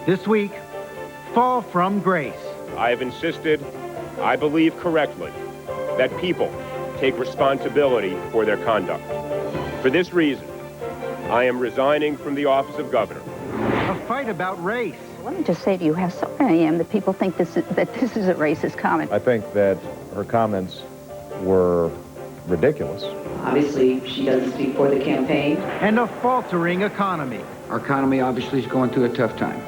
This week, fall from grace. I have insisted, I believe correctly, that people take responsibility for their conduct. For this reason, I am resigning from the office of governor. A fight about race. Let me just say to you how sorry I am that people think that this is a racist comment. I think that her comments were ridiculous. Obviously, she doesn't speak for the campaign. And a faltering economy. Our economy obviously is going through a tough time.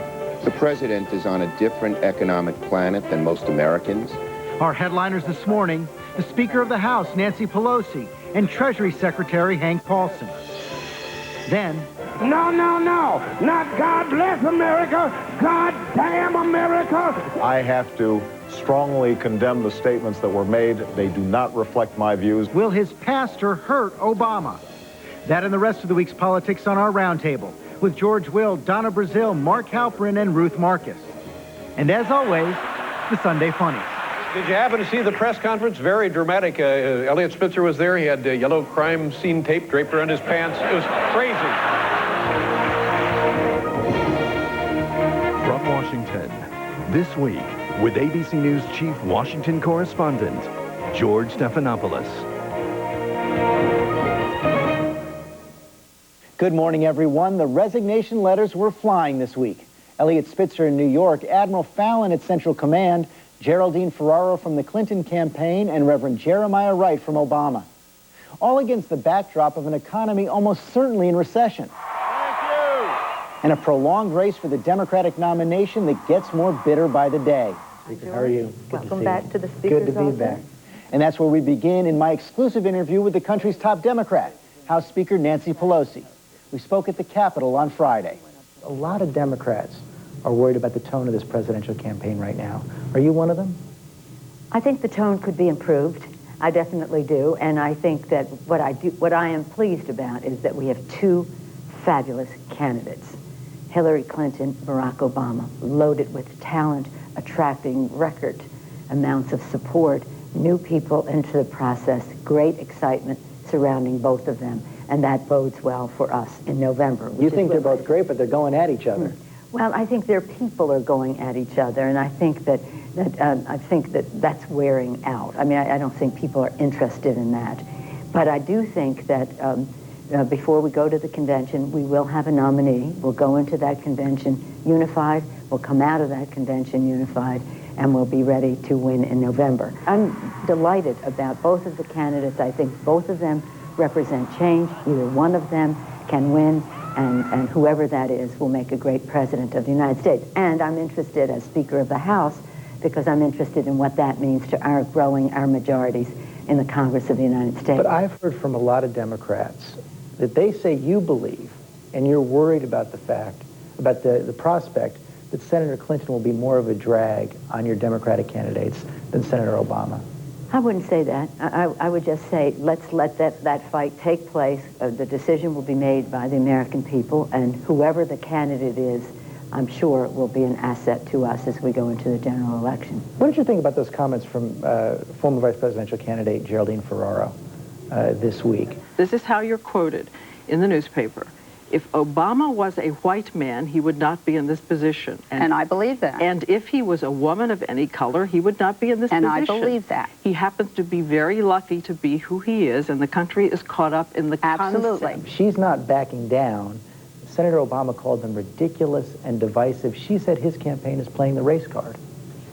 The president is on a different economic planet than most Americans. Our headliners this morning, the Speaker of the House, Nancy Pelosi, and Treasury Secretary Hank Paulson. Then, no, not God bless America, God damn America. I have to strongly condemn the statements that were made. They do not reflect my views. Will his pastor hurt Obama? That and the rest of the week's politics on our roundtable with George Will, Donna Brazil, Mark Halperin, and Ruth Marcus. And as always, the Sunday Funnies. Did you happen to see the press conference? Very dramatic. Elliot Spitzer was there. He had yellow crime scene tape draped around his pants. It was crazy. From Washington, this week, with ABC News Chief Washington Correspondent, George Stephanopoulos. Good morning, everyone. The resignation letters were flying this week. Elliot Spitzer in New York, Admiral Fallon at Central Command, Geraldine Ferraro from the Clinton campaign, and Reverend Jeremiah Wright from Obama. All against the backdrop of an economy almost certainly in recession. Thank you. And a prolonged race for the Democratic nomination that gets more bitter by the day. Hi, how are you? Welcome back to the Speaker's Good to be office. back. And that's where we begin in my exclusive interview with the country's top Democrat, House Speaker Nancy Pelosi. We spoke at the Capitol on Friday. A lot of Democrats are worried about the tone of this presidential campaign right now. Are you one of them? I think the tone could be improved. I definitely do. And I think that what I am pleased about is that we have two fabulous candidates. Hillary Clinton, Barack Obama, loaded with talent, attracting record amounts of support, new people into the process, great excitement surrounding both of them. And that bodes well for us in November. You think they're both great, but they're going at each other. Well, I think their people are going at each other, and I think that's wearing out. I mean, I don't think people are interested in that, but I do think that before we go to the convention, we will have a nominee. We'll go into that convention unified. We'll come out of that convention unified, and we'll be ready to win in November. I'm delighted about both of the candidates. I think both of them represent change. Either one of them can win. And whoever that is will make a great president of the United States. And I'm interested as Speaker of the House because I'm interested in what that means to our growing our majorities in the Congress of the United States. But I've heard from a lot of Democrats that they say you believe, and you're worried about the fact, about the prospect that Senator Clinton will be more of a drag on your Democratic candidates than Senator Obama. I wouldn't say that. I would just say let's let that fight take place. The decision will be made by the American people, and whoever the candidate is, I'm sure will be an asset to us as we go into the general election. What did you think about those comments from former vice presidential candidate Geraldine Ferraro this week? This is how you're quoted in the newspaper. If Obama was a white man, he would not be in this position. And I believe that. And if he was a woman of any color, he would not be in this position. And I believe that. He happens to be very lucky to be who he is, and the country is caught up in the Absolutely. concept. She's not backing down. Senator Obama called them ridiculous and divisive. She said his campaign is playing the race card.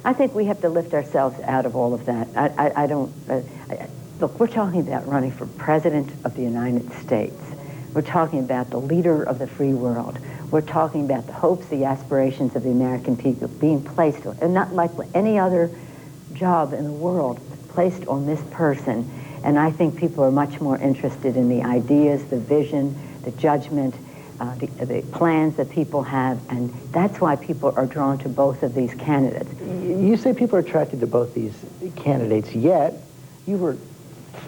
I think we have to lift ourselves out of all of that. Look, we're talking about running for President of the United States. We're talking about the leader of the free world. We're talking about the hopes, the aspirations of the American people being placed on, and not like any other job in the world, placed on this person. And I think people are much more interested in the ideas, the vision, the judgment, the plans that people have, and that's why people are drawn to both of these candidates. You say people are attracted to both these candidates, yet you were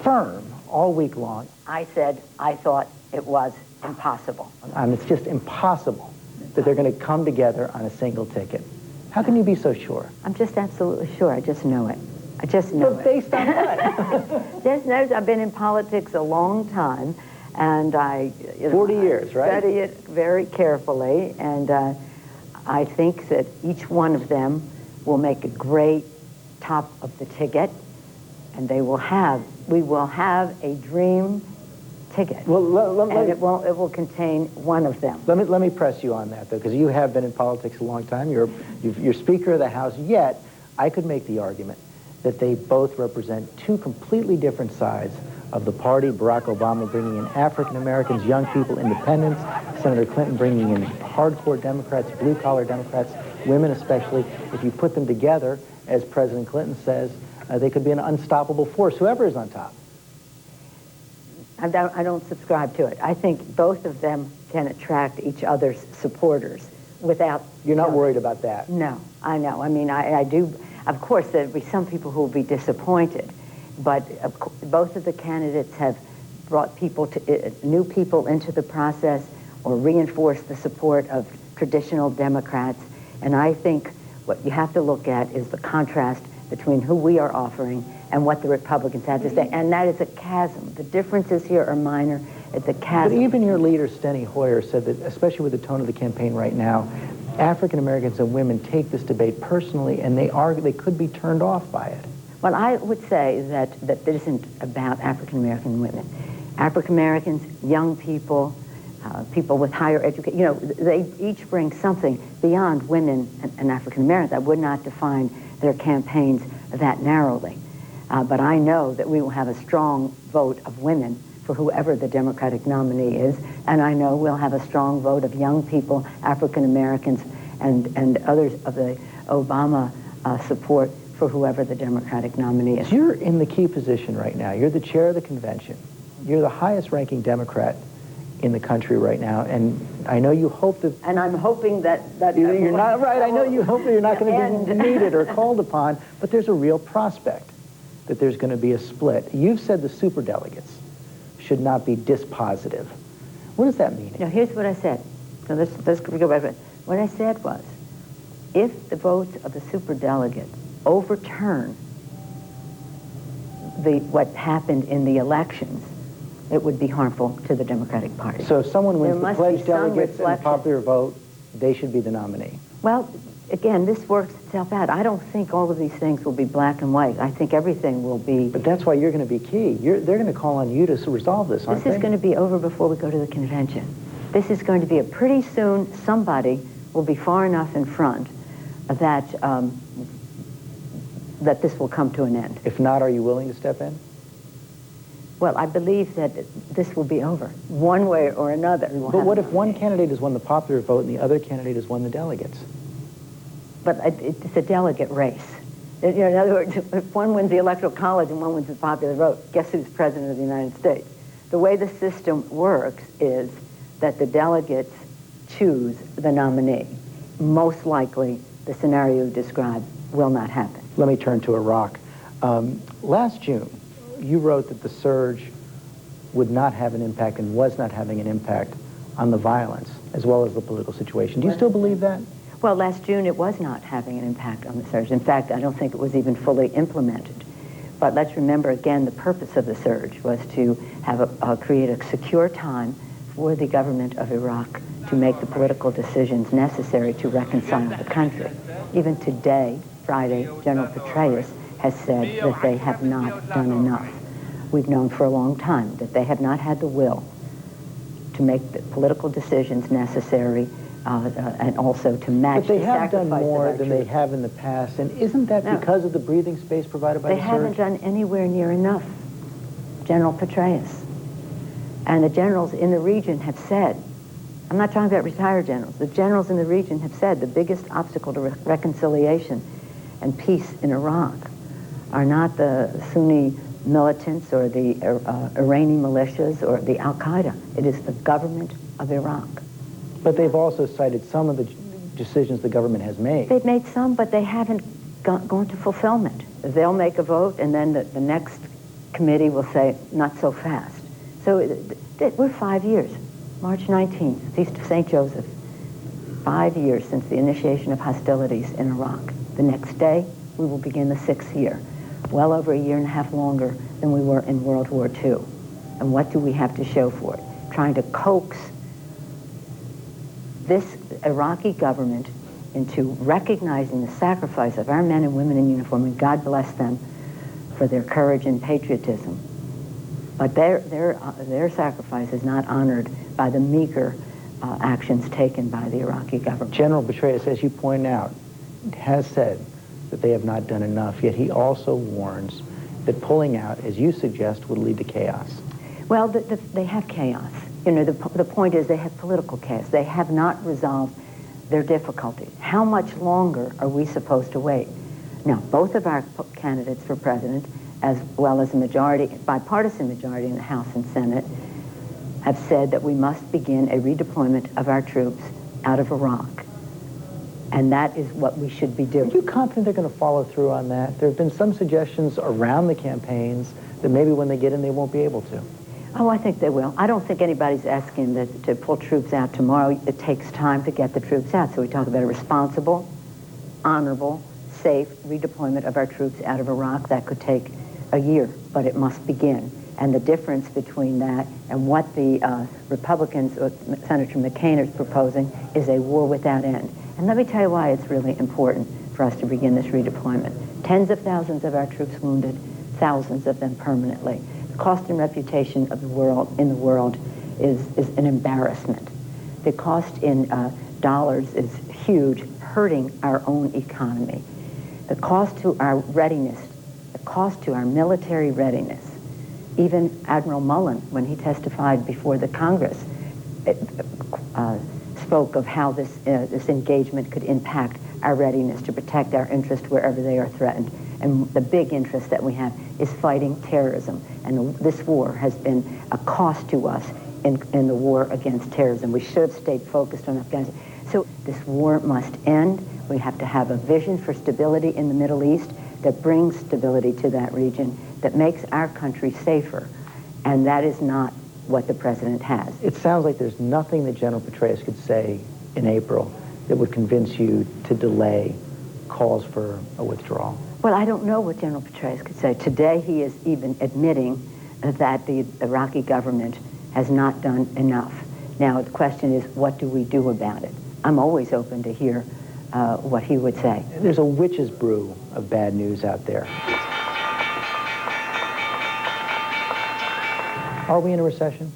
firm all week long. I said I thought it was impossible. It's just impossible that they're going to come together on a single ticket. How can you be so sure? I'm just absolutely sure. I just know it. I just know it. Based on what? Just knows I've been in politics a long time, and 40 years, right? Study it very carefully, and I think that each one of them will make a great top of the ticket, and we will have a dream ticket. Well, and it will contain one of them. Let me press you on that, though, because you have been in politics a long time. You're Speaker of the House, yet I could make the argument that they both represent two completely different sides of the party. Barack Obama bringing in African Americans, young people, independents. Senator Clinton bringing in hardcore Democrats, blue-collar Democrats, women especially. If you put them together, as President Clinton says, they could be an unstoppable force, whoever is on top. I don't subscribe to it. I think both of them can attract each other's supporters without... You're not worried about that? No, I know. I mean, I do... Of course, there'll be some people who will be disappointed, but both of the candidates have brought people new people into the process or reinforced the support of traditional Democrats. And I think what you have to look at is the contrast between who we are offering and what the Republicans have to say. And that is a chasm. The differences here are minor. It's a chasm. But even your leader, Steny Hoyer, said that, especially with the tone of the campaign right now, African Americans and women take this debate personally, and they could be turned off by it. Well, I would say that this isn't about African American women. African Americans, young people, people with higher education, they each bring something beyond women and African Americans. I would not define their campaigns that narrowly. But I know that we will have a strong vote of women for whoever the Democratic nominee is, and I know we'll have a strong vote of young people, African Americans, and others of the Obama support for whoever the Democratic nominee is. You're in the key position right now. You're the chair of the convention. You're the highest-ranking Democrat in the country right now, and I know you hope that... And I'm hoping that you're not right. I know you hope that you're not going to be needed or called upon, but there's a real prospect that there's going to be a split. You've said the superdelegates should not be dispositive. What does that mean? Now, here's what I said. So let's go back to it. What I said was, if the votes of the superdelegates overturn what happened in the elections, it would be harmful to the Democratic Party. So if someone wins the pledged delegates and the popular vote, they should be the nominee. Well, again, this works itself out. I don't think all of these things will be black and white. I think everything will be... But that's why you're going to be key. They're going to call on you to resolve this, aren't they? This is going to be over before we go to the convention. This is going to be pretty soon, somebody will be far enough in front that that this will come to an end. If not, are you willing to step in? Well, I believe that this will be over, one way or another. But what if one candidate has won the popular vote and the other candidate has won the delegates? But it's a delegate race. In other words, if one wins the Electoral College and one wins the popular vote, guess who's president of the United States? The way the system works is that the delegates choose the nominee. Most likely, the scenario you described will not happen. Let me turn to Iraq. Last June, you wrote that the surge would not have an impact and was not having an impact on the violence as well as the political situation. Do you still believe that? Well, last June it was not having an impact on the surge. In fact, I don't think it was even fully implemented. But let's remember again, the purpose of the surge was to have create a secure time for the government of Iraq to make the political decisions necessary to reconcile the country. Even today, Friday, General Petraeus has said that they have not done enough. We've known for a long time that they have not had the will to make the political decisions necessary and also to match the sacrifice. But they have done more than they have in the past, and isn't that because of the breathing space provided by the surge? They haven't done anywhere near enough, General Petraeus. And the generals in the region have said, I'm not talking about retired generals, the generals in the region have said the biggest obstacle to reconciliation and peace in Iraq are not the Sunni militants or the Iranian militias or the Al-Qaeda. It is the government of Iraq. But they've also cited some of the decisions the government has made. They've made some, but they haven't gone to fulfillment. They'll make a vote, and then the next committee will say, not so fast. So we're 5 years. March 19th, Feast of St. Joseph. 5 years since the initiation of hostilities in Iraq. The next day, we will begin the 6th year. Well over a year and a half longer than we were in World War II. And what do we have to show for it? Trying to coax this Iraqi government into recognizing the sacrifice of our men and women in uniform, and God bless them for their courage and patriotism. But their sacrifice is not honored by the meager actions taken by the Iraqi government. General Petraeus, as you point out, has said that they have not done enough, yet he also warns that pulling out, as you suggest, would lead to chaos. Well, they have chaos. You know, the point is they have political chaos. They have not resolved their difficulties. How much longer are we supposed to wait? Now, both of our candidates for president, as well as a majority, bipartisan majority in the House and Senate, have said that we must begin a redeployment of our troops out of Iraq. And that is what we should be doing. Are you confident they're going to follow through on that? There have been some suggestions around the campaigns that maybe when they get in, they won't be able to. Oh, I think they will. I don't think anybody's asking to pull troops out tomorrow. It takes time to get the troops out. So we talk about a responsible, honorable, safe redeployment of our troops out of Iraq. That could take a year, but it must begin. And the difference between that and what the Republicans, Senator McCain is proposing, is a war without end. And let me tell you why it's really important for us to begin this redeployment. Tens of thousands of our troops wounded, thousands of them permanently. The cost and reputation of the world is an embarrassment. The cost in dollars is huge, hurting our own economy. The cost to our readiness, the cost to our military readiness. Even Admiral Mullen, when he testified before the Congress, spoke of how this engagement could impact our readiness to protect our interests wherever they are threatened. And the big interest that we have is fighting terrorism. And this war has been a cost to us in the war against terrorism. We should have stayed focused on Afghanistan. So this war must end. We have to have a vision for stability in the Middle East that brings stability to that region, that makes our country safer. And that is not what the president has. It sounds like there's nothing that General Petraeus could say in April that would convince you to delay calls for a withdrawal. Well, I don't know what General Petraeus could say. Today he is even admitting that the Iraqi government has not done enough. Now the question is, what do we do about it? I'm always open to hear what he would say. There's a witch's brew of bad news out there. Are we in a recession?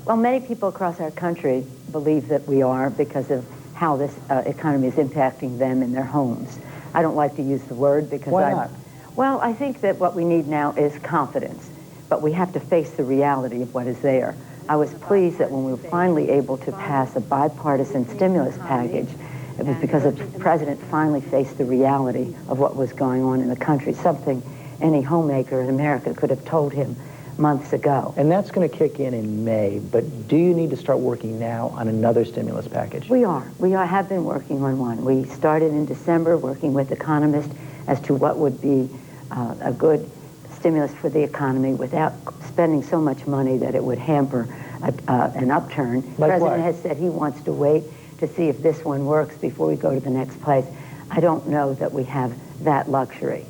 Well, many people across our country believe that we are because of how this economy is impacting them in their homes. I don't like to use the word because Why not? Well, I think that what we need now is confidence, but we have to face the reality of what is there. I was pleased that when we were finally able to pass a bipartisan stimulus package, it was because the president finally faced the reality of what was going on in the country, something any homemaker in America could have told him months ago. And that's going to kick in May, but do you need to start working now on another stimulus package? We have been working on one. We started in December working with economists as to what would be a good stimulus for the economy without spending so much money that it would hamper an upturn. The president has said he wants to wait to see if this one works before we go to the next place. I don't know that we have that luxury.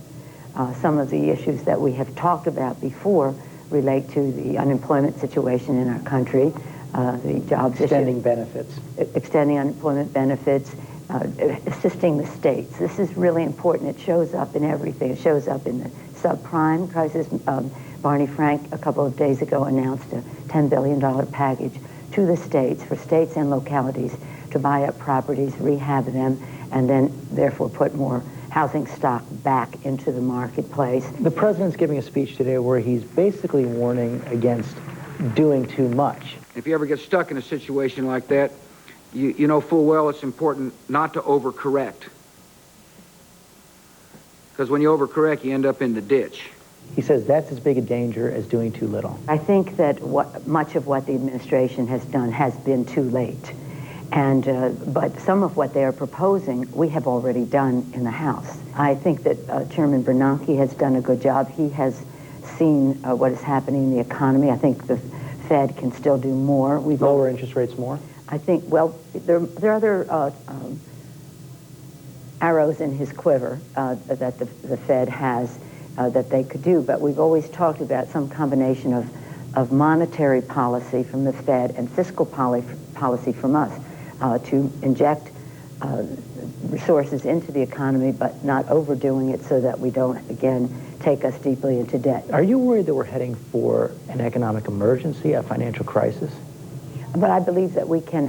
Some of the issues that we have talked about before relate to the unemployment situation in our country, the jobs extending benefits. Extending unemployment benefits, assisting the states. This is really important. It shows up in everything. It shows up in the subprime crisis. Barney Frank, a couple of days ago, announced a $10 billion package to the states, for states and localities, to buy up properties, rehab them, and then therefore put more housing stock back into the marketplace. The president's giving a speech today where he's basically warning against doing too much. If you ever get stuck in a situation like that, you know full well it's important not to overcorrect. Because when you overcorrect, you end up in the ditch. He says that's as big a danger as doing too little. I think that much of what the administration has done has been too late. And but some of what they are proposing, we have already done in the House. I think that Chairman Bernanke has done a good job. He has seen what is happening in the economy. I think the Fed can still do more. Lower interest rates more? I think, well, there are other arrows in his quiver that the Fed has that they could do. But we've always talked about some combination of monetary policy from the Fed and fiscal policy from us. To inject resources into the economy, but not overdoing it so that we don't, again, take us deeply into debt. Are you worried that we're heading for an economic emergency, a financial crisis? But I believe that we can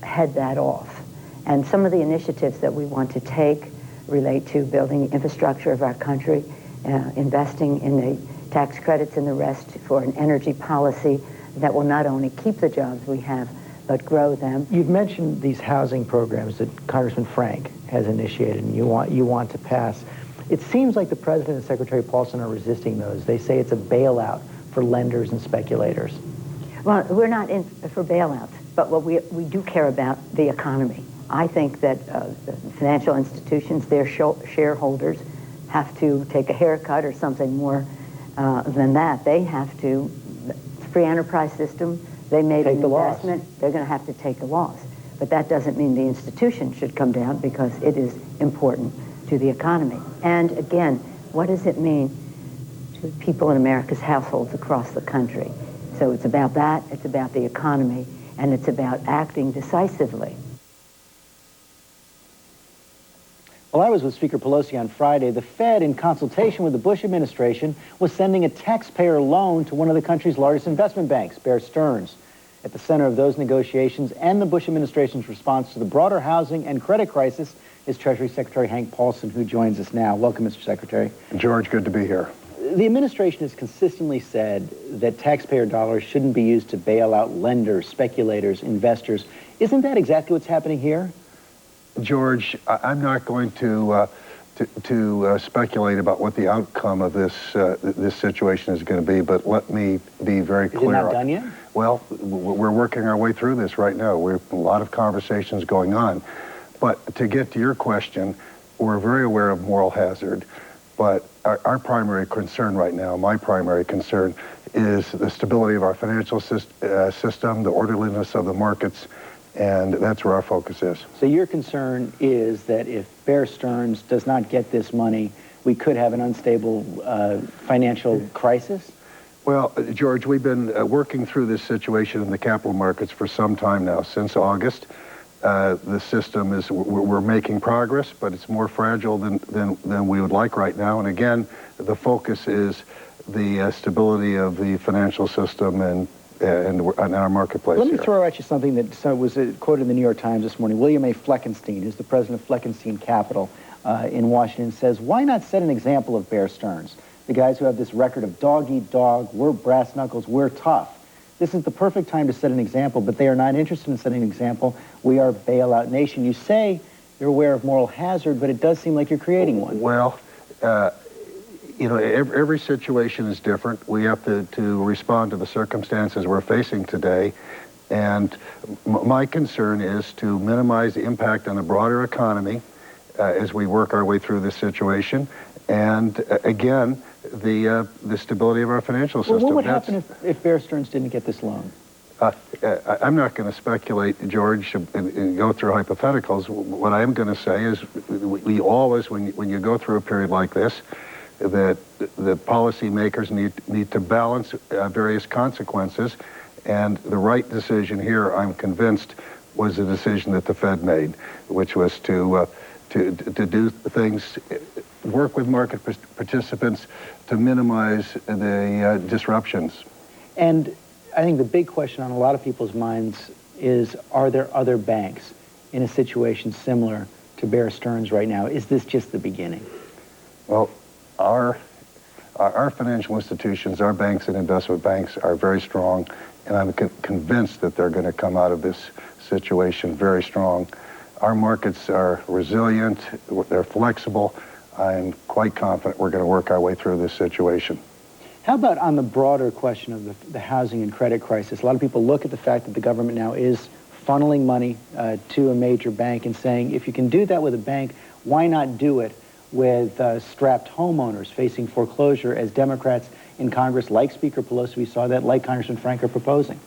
head that off. And some of the initiatives that we want to take relate to building the infrastructure of our country, investing in the tax credits and the rest for an energy policy that will not only keep the jobs we have, but grow them. You've mentioned these housing programs that Congressman Frank has initiated and you want to pass. It seems like the President and Secretary Paulson are resisting those. They say it's a bailout for lenders and speculators. Well, we're not in for bailouts, but what we do care about the economy. I think that financial institutions, their shareholders, have to take a haircut or something more than that. They have to, free enterprise system, they made an investment, they're going to have to take a loss. But that doesn't mean the institution should come down because it is important to the economy. And again, what does it mean to people in America's households across the country? So it's about that, it's about the economy, and it's about acting decisively. While I was with Speaker Pelosi on Friday, the Fed, in consultation with the Bush administration, was sending a taxpayer loan to one of the country's largest investment banks, Bear Stearns. At the center of those negotiations and the Bush administration's response to the broader housing and credit crisis is Treasury Secretary Hank Paulson, who joins us now. Welcome, Mr. Secretary. George, good to be here. The administration has consistently said that taxpayer dollars shouldn't be used to bail out lenders, speculators, investors. Isn't that exactly what's happening here? George, I'm not going to speculate about what the outcome of this situation is going to be, but let me be very clear. Is it not done yet? Well, we're working our way through this right now. We have a lot of conversations going on. But to get to your question, we're very aware of moral hazard, but our primary concern right now, my primary concern, is the stability of our financial system, the orderliness of the markets, and that's where our focus is. So your concern is that if Bear Stearns does not get this money, we could have an unstable financial crisis? Well, George, we've been working through this situation in the capital markets for some time now, since August. The system is, we're making progress, but it's more fragile than we would like right now. And again, the focus is the stability of the financial system and our marketplace. Let me throw at you something that was quoted in the New York Times this morning. William A. Fleckenstein, who's the president of Fleckenstein Capital in Washington, says, why not set an example of Bear Stearns? The guys who have this record of dog eat dog, we're brass knuckles, we're tough. This is the perfect time to set an example, but they are not interested in setting an example. We are a bailout nation. You say you're aware of moral hazard, but it does seem like you're creating one. Well, you know, every situation is different. We have to respond to the circumstances we're facing today. And my concern is to minimize the impact on the broader economy as we work our way through this situation. And again, the stability of our financial system. Well, what would happen if Bear Stearns didn't get this loan? I'm not going to speculate, George, and go through hypotheticals. What I am going to say is we always, when you go through a period like this, that the policymakers need to balance various consequences. And the right decision here, I'm convinced, was the decision that the Fed made, which was to do things, work with market participants to minimize the disruptions. And I think the big question on a lot of people's minds is, are there other banks in a situation similar to Bear Stearns right now? Is this just the beginning? Well, our financial institutions, our banks and investment banks are very strong, and I'm convinced that they're going to come out of this situation very strong. Our markets are resilient, they're flexible. I'm quite confident we're going to work our way through this situation. How about on the broader question of the housing and credit crisis? A lot of people look at the fact that the government now is funneling money to a major bank and saying, if you can do that with a bank, why not do it with strapped homeowners facing foreclosure, as Democrats in Congress, like Speaker Pelosi, we saw that, like Congressman Frank, are proposing?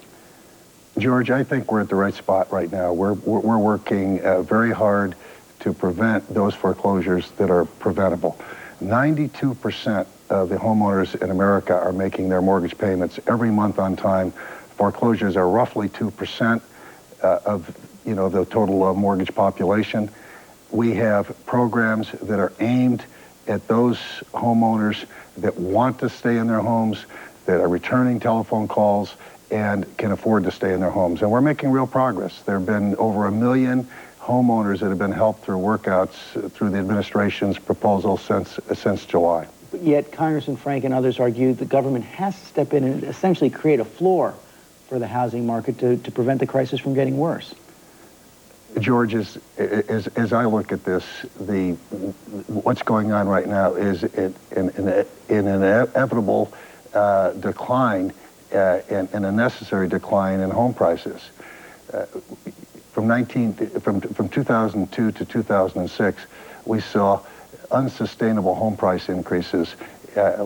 George, I think we're at the right spot right now. We're working very hard to prevent those foreclosures that are preventable. 92% of the homeowners in America are making their mortgage payments every month on time. Foreclosures are roughly 2% of the total mortgage population. We have programs that are aimed at those homeowners that want to stay in their homes, that are returning telephone calls, and can afford to stay in their homes. And we're making real progress. There have been over 1 million homeowners that have been helped through workouts through the administration's proposal since July. Yet Congressman Frank and others argue the government has to step in and essentially create a floor for the housing market to prevent the crisis from getting worse. George, as I look at this, what's going on right now is in an inevitable decline and a necessary decline in home prices. From 2002 to 2006, we saw unsustainable home price increases,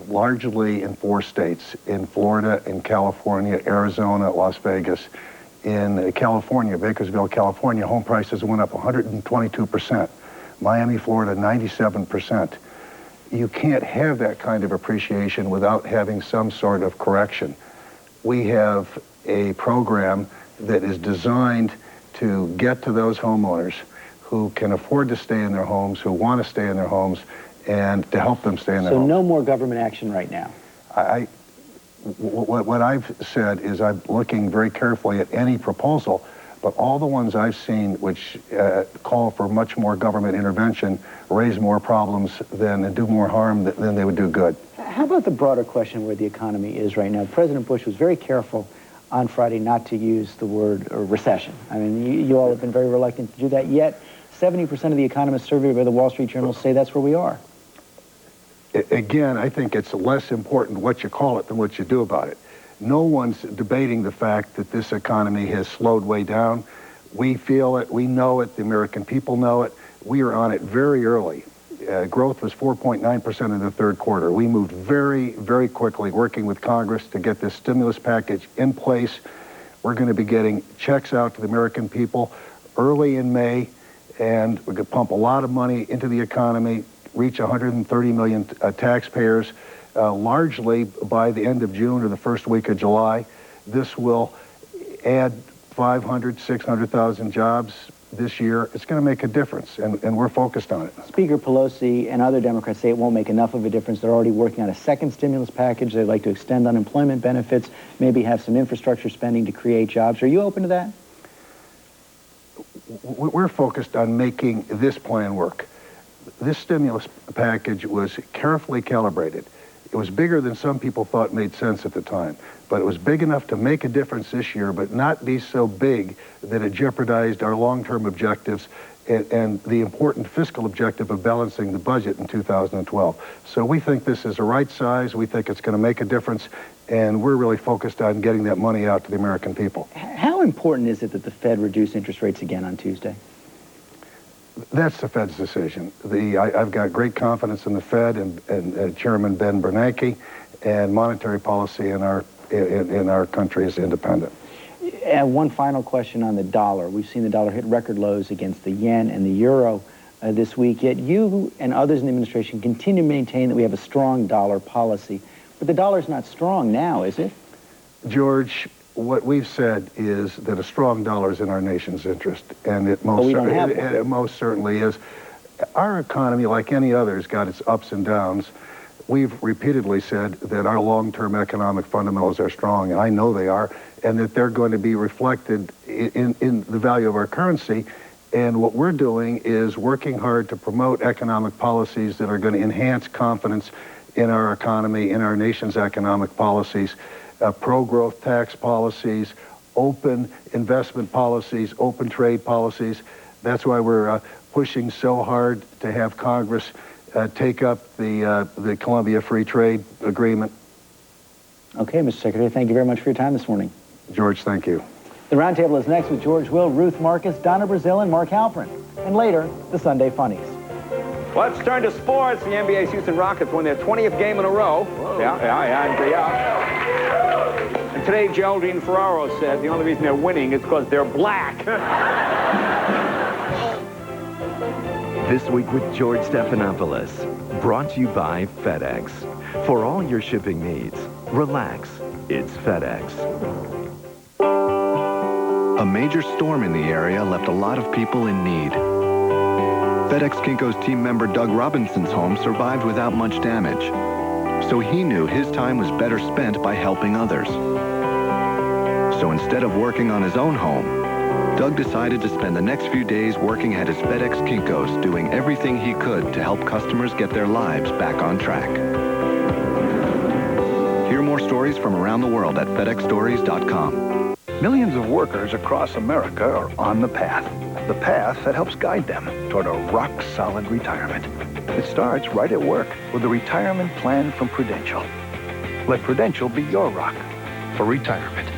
largely in 4 states, in Florida, in California, Arizona, Las Vegas. In California, Bakersville, California, home prices went up 122%. Miami, Florida, 97%. You can't have that kind of appreciation without having some sort of correction. We have a program that is designed to get to those homeowners who can afford to stay in their homes, who want to stay in their homes, and to help them stay in their homes. So no more government action right now? What I've said is I'm looking very carefully at any proposal, but all the ones I've seen which call for much more government intervention raise more problems and do more harm than they would do good. How about the broader question where the economy is right now? President Bush was very careful on Friday not to use the word recession. I mean, you all have been very reluctant to do that, yet 70% of the economists surveyed by the Wall Street Journal say that's where we are. Again, I think it's less important what you call it than what you do about it. No one's debating the fact that this economy has slowed way down. We feel it, we know it, the American people know it. We are on it very early. Growth was 4.9% in the 3rd quarter. We moved very, very quickly, working with Congress to get this stimulus package in place. We're going to be getting checks out to the American people early in May, and we're going to pump a lot of money into the economy, reach 130 million taxpayers, largely by the end of June or the first week of July. This will add 500, 600,000 jobs this year. It's going to make a difference, and we're focused on it. Speaker Pelosi and other Democrats say it won't make enough of a difference. They're already working on a second stimulus package. They'd like to extend unemployment benefits, maybe have some infrastructure spending to create jobs. Are you open to that? We're focused on making this plan work. This stimulus package was carefully calibrated. It was bigger than some people thought made sense at the time, but it was big enough to make a difference this year, but not be so big that it jeopardized our long-term objectives and the important fiscal objective of balancing the budget in 2012. So we think this is the right size. We think it's going to make a difference, and we're really focused on getting that money out to the American people. How important is it that the Fed reduce interest rates again on Tuesday? That's the Fed's decision. I've got great confidence in the Fed and Chairman Ben Bernanke, and monetary policy in our country is independent. And one final question on the dollar. We've seen the dollar hit record lows against the yen and the euro this week, yet you and others in the administration continue to maintain that we have a strong dollar policy. But the dollar's not strong now, is it? George, what we've said is that a strong dollar is in our nation's interest, and it most certainly is. Our economy, like any other, has got its ups and downs. We've repeatedly said that our long-term economic fundamentals are strong, and I know they are, and that they're going to be reflected in the value of our currency. And what we're doing is working hard to promote economic policies that are going to enhance confidence in our economy, in our nation's economic policies. Pro-growth tax policies, open investment policies, open trade policies. That's why we're pushing so hard to have Congress take up the Columbia Free Trade Agreement. Okay, Mr. Secretary, thank you very much for your time this morning. George, thank you. The Roundtable is next with George Will, Ruth Marcus, Donna Brazile, and Mark Halperin. And later, the Sunday Funnies. Let's turn to sports. The NBA's Houston Rockets won their 20th game in a row. Whoa. And today, Geraldine Ferraro said the only reason they're winning is because they're black. This Week with George Stephanopoulos, brought to you by FedEx. For all your shipping needs, relax, it's FedEx. A major storm in the area left a lot of people in need. FedEx Kinko's team member Doug Robinson's home survived without much damage. So he knew his time was better spent by helping others. So instead of working on his own home, Doug decided to spend the next few days working at his FedEx Kinko's, doing everything he could to help customers get their lives back on track. Hear more stories from around the world at FedExStories.com. Millions of workers across America are on the path that helps guide them toward a rock-solid retirement. It starts right at work with a retirement plan from Prudential. Let Prudential be your rock for retirement.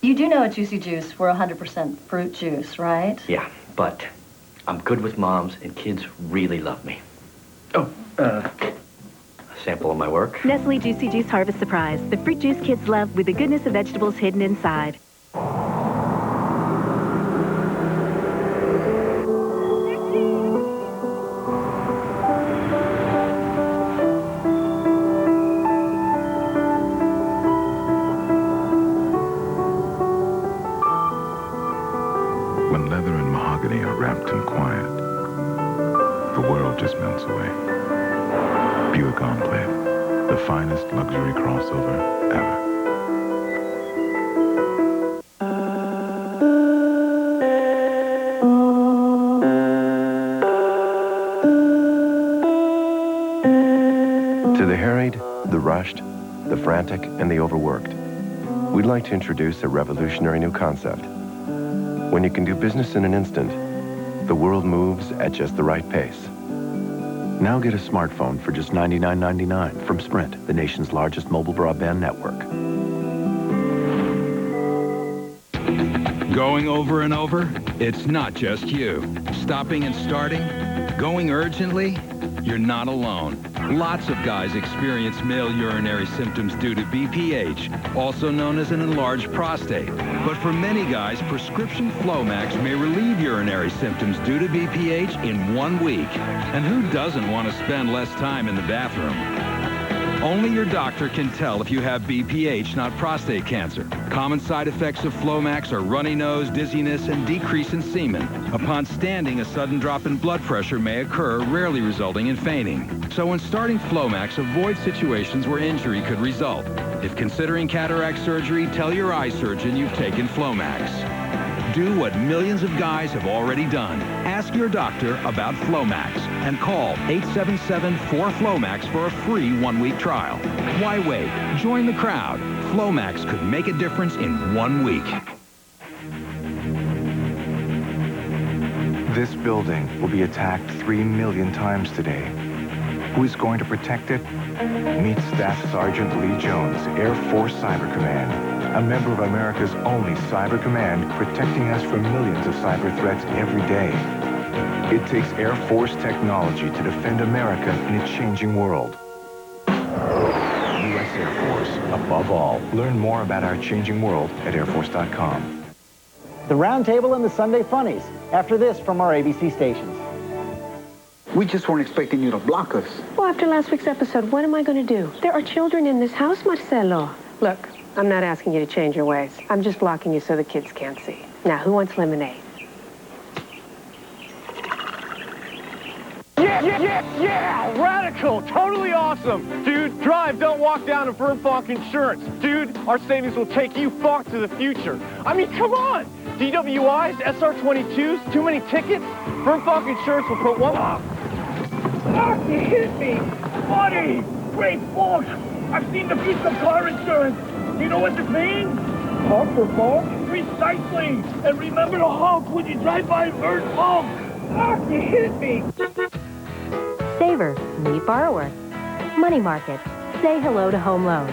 You do know at Juicy Juice we're 100% fruit juice, right? Yeah, but I'm good with moms and kids really love me. Oh, a sample of my work. Nestle Juicy Juice Harvest Surprise. The fruit juice kids love with the goodness of vegetables hidden inside. When leather and mahogany are wrapped in quiet, the world just melts away. Buick Enclave, the finest luxury crossover ever. To the harried, the rushed, the frantic, and the overworked, we'd like to introduce a revolutionary new concept. When you can do business in an instant, the world moves at just the right pace. Now get a smartphone for just $99.99 from Sprint, the nation's largest mobile broadband network. Going over and over? It's not just you. Stopping and starting? Going urgently? You're not alone. Lots of guys experience male urinary symptoms due to BPH, also known as an enlarged prostate. But for many guys, prescription Flomax may relieve urinary symptoms due to BPH in 1 week. And who doesn't want to spend less time in the bathroom? Only your doctor can tell if you have BPH, not prostate cancer. Common side effects of Flomax are runny nose, dizziness, and decrease in semen. Upon standing, a sudden drop in blood pressure may occur, rarely resulting in fainting. So when starting Flomax, avoid situations where injury could result. If considering cataract surgery, tell your eye surgeon you've taken Flomax. Do what millions of guys have already done. Ask your doctor about Flomax and call 877-4FLOMAX for a free 1-week trial. Why wait? Join the crowd. Flomax could make a difference in 1 week. This building will be attacked 3 million times today. Who is going to protect it? Meet Staff Sergeant Lee Jones, Air Force Cyber Command, a member of America's only cyber command, protecting us from millions of cyber threats every day. It takes Air Force technology to defend America in a changing world. U.S. Air Force, above all. Learn more about our changing world at airforce.com. The Roundtable and the Sunday Funnies, after this from our ABC stations. We just weren't expecting you to block us. Well, after last week's episode, what am I going to do? There are children in this house, Marcelo. Look, I'm not asking you to change your ways. I'm just blocking you so the kids can't see. Now, who wants lemonade? Yeah! Radical! Totally awesome! Dude, drive, don't walk down to Fernfalk Insurance. Dude, our savings will take you far to the future. I mean, come on! DWIs, SR22s, too many tickets? Fernfalk Insurance will put one... Ah, you hit me! Buddy! Great Falk! I've seen the piece of car insurance. Do you know what this means? Honk for Falk? Recycling! And remember to honk when you drive by Fernfalk! Ah, you hit me! Saver, meet borrower. Money market, say hello to home loan.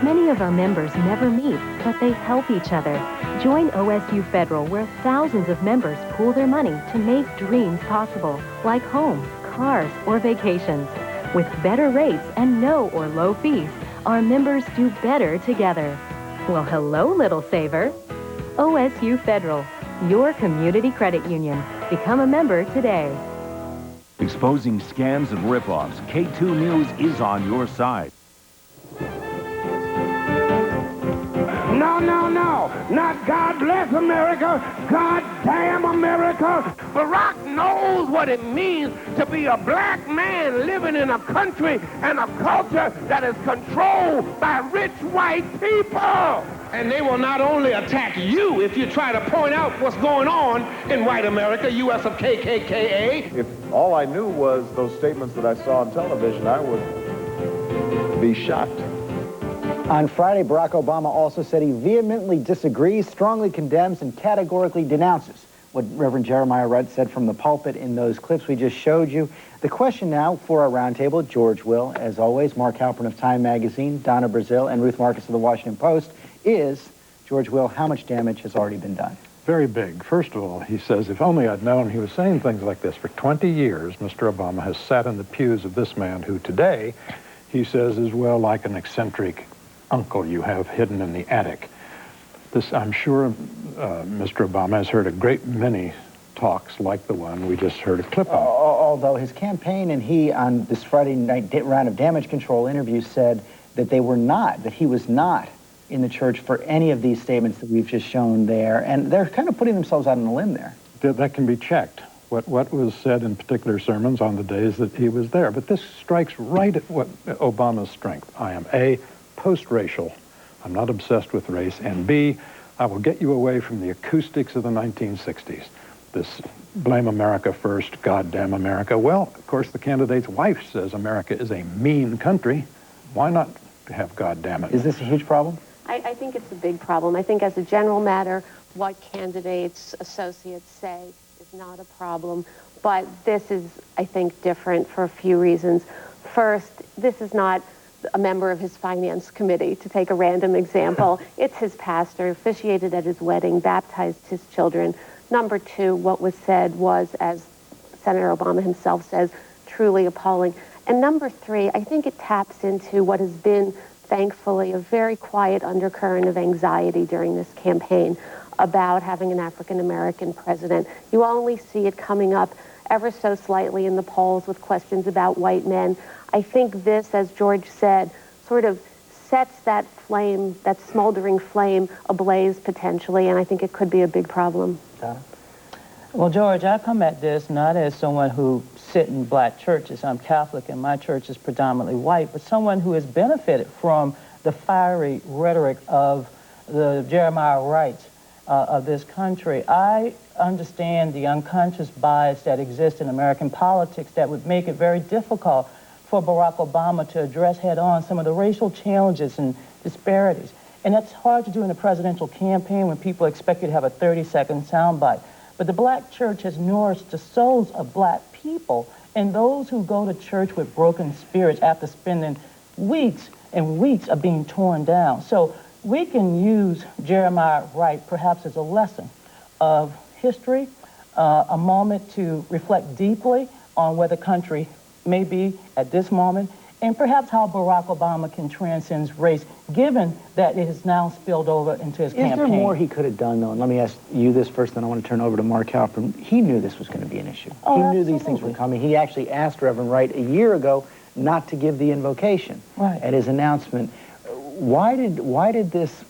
Many of our members never meet, but they help each other. Join OSU Federal, where thousands of members pool their money to make dreams possible, like homes, cars, or vacations. With better rates and no or low fees, our members do better together. Well, hello, little saver. OSU Federal, your community credit union. Become a member today. Exposing scams and ripoffs, K2 News is on your side. No, no, no. Not God bless America. God damn America. Barack knows what it means to be a black man living in a country and a culture that is controlled by rich white people. And they will not only attack you if you try to point out what's going on in white America, U.S. of KKKA. If all I knew was those statements that I saw on television, I would be shocked. On Friday, Barack Obama also said he vehemently disagrees, strongly condemns, and categorically denounces what Reverend Jeremiah Wright said from the pulpit in those clips we just showed you. The question now for our roundtable, George Will, as always, Mark Halpern of Time Magazine, Donna Brazil, and Ruth Marcus of the Washington Post, is, George Will, how much damage has already been done? Very big. First of all, he says, if only I'd known he was saying things like this. For 20 years, Mr. Obama has sat in the pews of this man who today, he says, is, well, like an eccentric uncle you have hidden in the attic. This, I'm sure Mr. Obama has heard a great many talks like the one we just heard a clip of. Although his campaign and he, on this Friday night round of damage control interviews, said that they were not, that he was not in the church for any of these statements that we've just shown there. And they're kind of putting themselves out on a limb there. That can be checked. What was said in particular sermons on the days that he was there. But this strikes right at what Obama's strength. I am A, post-racial. I'm not obsessed with race. And B, I will get you away from the acoustics of the 1960s. This blame America first, goddamn America. Well, of course, the candidate's wife says America is a mean country. Why not have goddamn it? Is this a huge problem? I think it's a big problem. I think as a general matter, what candidates, associates say is not a problem. But this is, I think, different for a few reasons. First, this is not a member of his finance committee, to take a random example. It's his pastor, officiated at his wedding, baptized his children. Number two, what was said was, as Senator Obama himself says, truly appalling. And number three, I think it taps into what has been, thankfully, a very quiet undercurrent of anxiety during this campaign about having an African-American president. You only see it coming up ever so slightly in the polls with questions about white men. I think this, as George said, sort of sets that flame, that smoldering flame, ablaze potentially, and I think it could be a big problem. Donna? Well, George, I come at this not as someone who sit in black churches. I'm Catholic and my church is predominantly white, but someone who has benefited from the fiery rhetoric of the Jeremiah Wrights of this country. I understand the unconscious bias that exists in American politics that would make it very difficult for Barack Obama to address head-on some of the racial challenges and disparities. And that's hard to do in a presidential campaign when people expect you to have a 30-second soundbite. But the black church has nourished the souls of black people, and those who go to church with broken spirits after spending weeks and weeks of being torn down. So we can use Jeremiah Wright perhaps as a lesson of history, a moment to reflect deeply on where the country may be at this moment, and perhaps how Barack Obama can transcend race, given that it has now spilled over into his campaign. Is there more he could have done, though? And let me ask you this first, then I want to turn over to Mark Halpern. He knew this was going to be an issue. Oh, he knew absolutely. these things were coming. He actually asked Reverend Wright a year ago not to give the invocation at his announcement. Why did this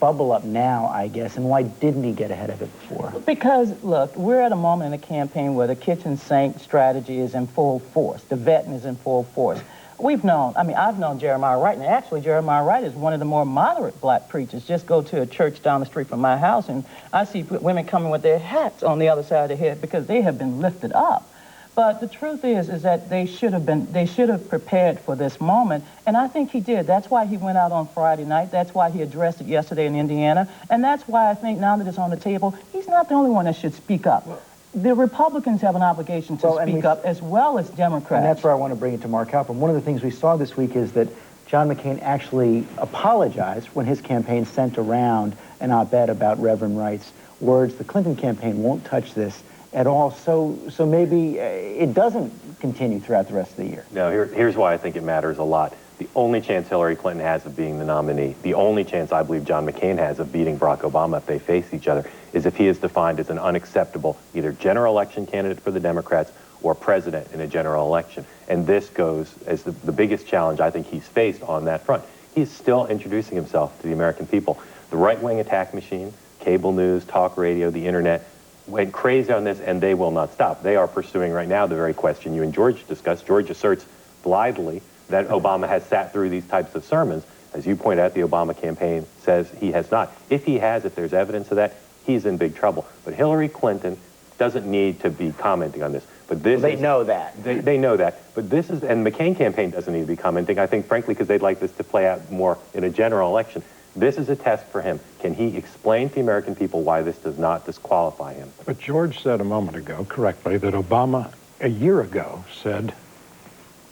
bubble up now, I guess, and why didn't he get ahead of it before? Because, look, we're at a moment in the campaign where the kitchen sink strategy is in full force. The vetting is in full force. We've known, I've known Jeremiah Wright, and actually Jeremiah Wright is one of the more moderate black preachers. Just go to a church down the street from my house, and I see women coming with their hats on the other side of their head because they have been lifted up. But the truth is that they should have prepared for this moment, and I think he did. That's why he went out on Friday night. That's why he addressed it yesterday in Indiana, and that's why I think now that it's on the table, he's not the only one that should speak up. The Republicans have an obligation to speak up, as well as Democrats. And that's where I want to bring it to Mark Halpern. One of the things we saw this week is that John McCain actually apologized when his campaign sent around an op-ed about Reverend Wright's words. The Clinton campaign won't touch this at all, so maybe it doesn't continue throughout the rest of the year. No, here's why I think it matters a lot. The only chance Hillary Clinton has of being the nominee, the only chance I believe John McCain has of beating Barack Obama if they face each other, is if he is defined as an unacceptable either general election candidate for the Democrats or president in a general election. And this goes as the biggest challenge I think he's faced on that front. He's still introducing himself to the American people. The right-wing attack machine, cable news, talk radio, the internet, went crazy on this, and they will not stop. They are pursuing right now the very question you and George discussed. George asserts blithely that Obama has sat through these types of sermons. As you point out, the Obama campaign says he has not. If he has, if there's evidence of that, he's in big trouble. But Hillary Clinton doesn't need to be commenting on this. But this they know that. They know that. But this is, and the McCain campaign doesn't need to be commenting, I think, frankly, because they'd like this to play out more in a general election. This is a test for him. Can he explain to the American people why this does not disqualify him? But George said a moment ago, correctly, that Obama, a year ago, said,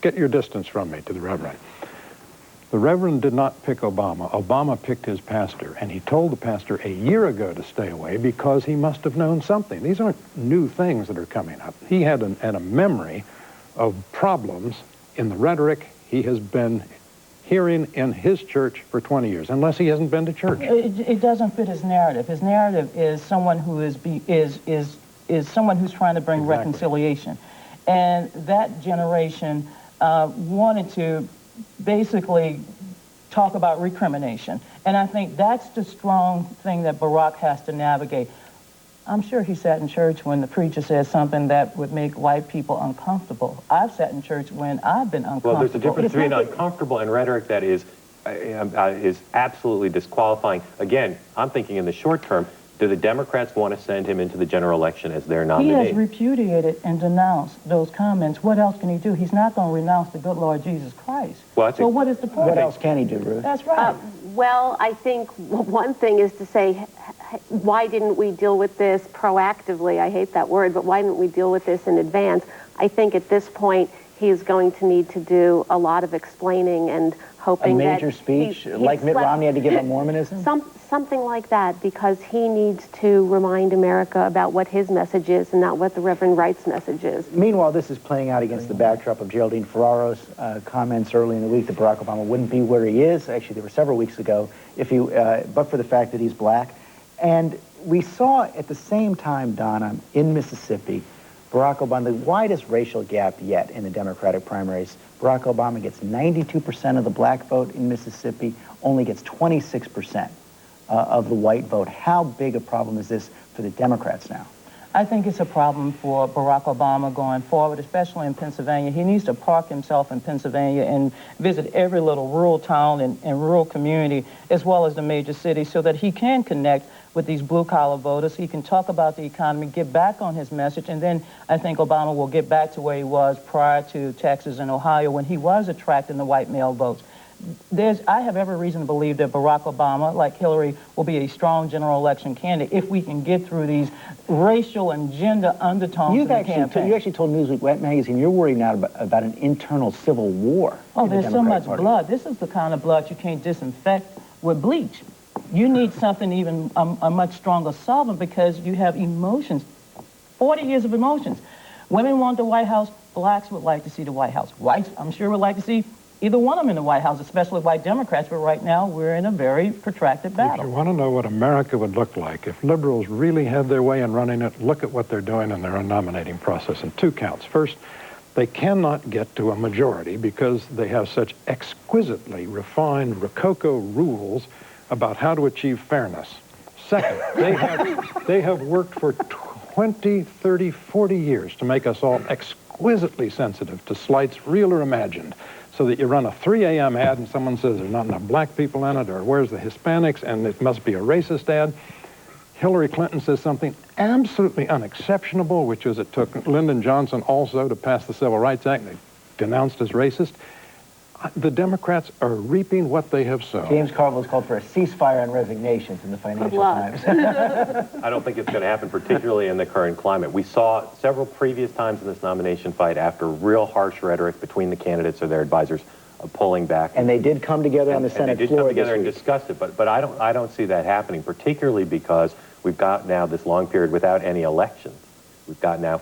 get your distance from me, to the Reverend. The Reverend did not pick Obama. Obama picked his pastor, and he told the pastor a year ago to stay away because he must have known something. These aren't new things that are coming up. He had a memory of problems in the rhetoric he has been hearing in his church for 20 years, unless he hasn't been to church. It doesn't fit his narrative. His narrative is someone who is someone who's trying to bring reconciliation. And that generation wanted to basically talk about recrimination. And I think that's the strong thing that Barack has to navigate. I'm sure he sat in church when the preacher said something that would make white people uncomfortable. I've sat in church when I've been uncomfortable. Well, there's a difference between uncomfortable and rhetoric that is absolutely disqualifying. Again, I'm thinking in the short term, do the Democrats want to send him into the general election as their nominee? He has repudiated and denounced those comments. What else can he do? He's not going to renounce the good Lord Jesus Christ. Well, so what is the point? What else can he do, Ruth? That's right. Well, I think one thing is to say, why didn't we deal with this proactively? I hate that word, but why didn't we deal with this in advance? I think at this point, he's going to need to do a lot of explaining and hoping that... A major speech, like Mitt Romney had to give on Mormonism? Something like that, because he needs to remind America about what his message is and not what the Reverend Wright's message is. Meanwhile, this is playing out against the backdrop of Geraldine Ferraro's comments early in the week that Barack Obama wouldn't be where he is. Actually, they were several weeks ago, but for the fact that he's black. And we saw at the same time, Donna, in Mississippi, Barack Obama, the widest racial gap yet in the Democratic primaries. Barack Obama gets 92% of the black vote in Mississippi, only gets 26% of the white vote. How big a problem is this for the Democrats now? I think it's a problem for Barack Obama going forward, especially in Pennsylvania. He needs to park himself in Pennsylvania and visit every little rural town and rural community, as well as the major cities, so that he can connect with these blue-collar voters. He can talk about the economy, get back on his message, and then I think Obama will get back to where he was prior to Texas and Ohio when he was attracting the white male votes. I have every reason to believe that Barack Obama, like Hillary, will be a strong general election candidate if we can get through these racial and gender undertones in the campaign. You actually told Newsweek magazine you're worried now about an internal civil war. Oh, there's so much blood. This is the kind of blood you can't disinfect with bleach. You need something even a much stronger solvent because you have emotions, 40 years of emotions. Women want the White House. Blacks would like to see the White House. Whites, I'm sure, would like to see either one of them in the White House, especially white Democrats, but right now we're in a very protracted battle. If you want to know what America would look like if liberals really had their way in running it, look at what they're doing in their own nominating process in two counts. First, they cannot get to a majority because they have such exquisitely refined Rococo rules about how to achieve fairness. Second, they have worked for 20, 30, 40 years to make us all exquisitely sensitive to slights, real or imagined, so that you run a 3 a.m. ad and someone says there's not enough black people in it, or where's the Hispanics, and it must be a racist ad. Hillary Clinton says something absolutely unexceptionable, which is it took Lyndon Johnson also to pass the Civil Rights Act. They denounced as racist. The Democrats are reaping what they have sown. James Carville's called for a ceasefire and resignations in the Financial Times. I don't think it's going to happen, particularly in the current climate. We saw several previous times in this nomination fight after real harsh rhetoric between the candidates or their advisors pulling back. And they did come together on the Senate floor. And they did come together and discuss it, but I don't see that happening, particularly because we've got now this long period without any elections. We've got now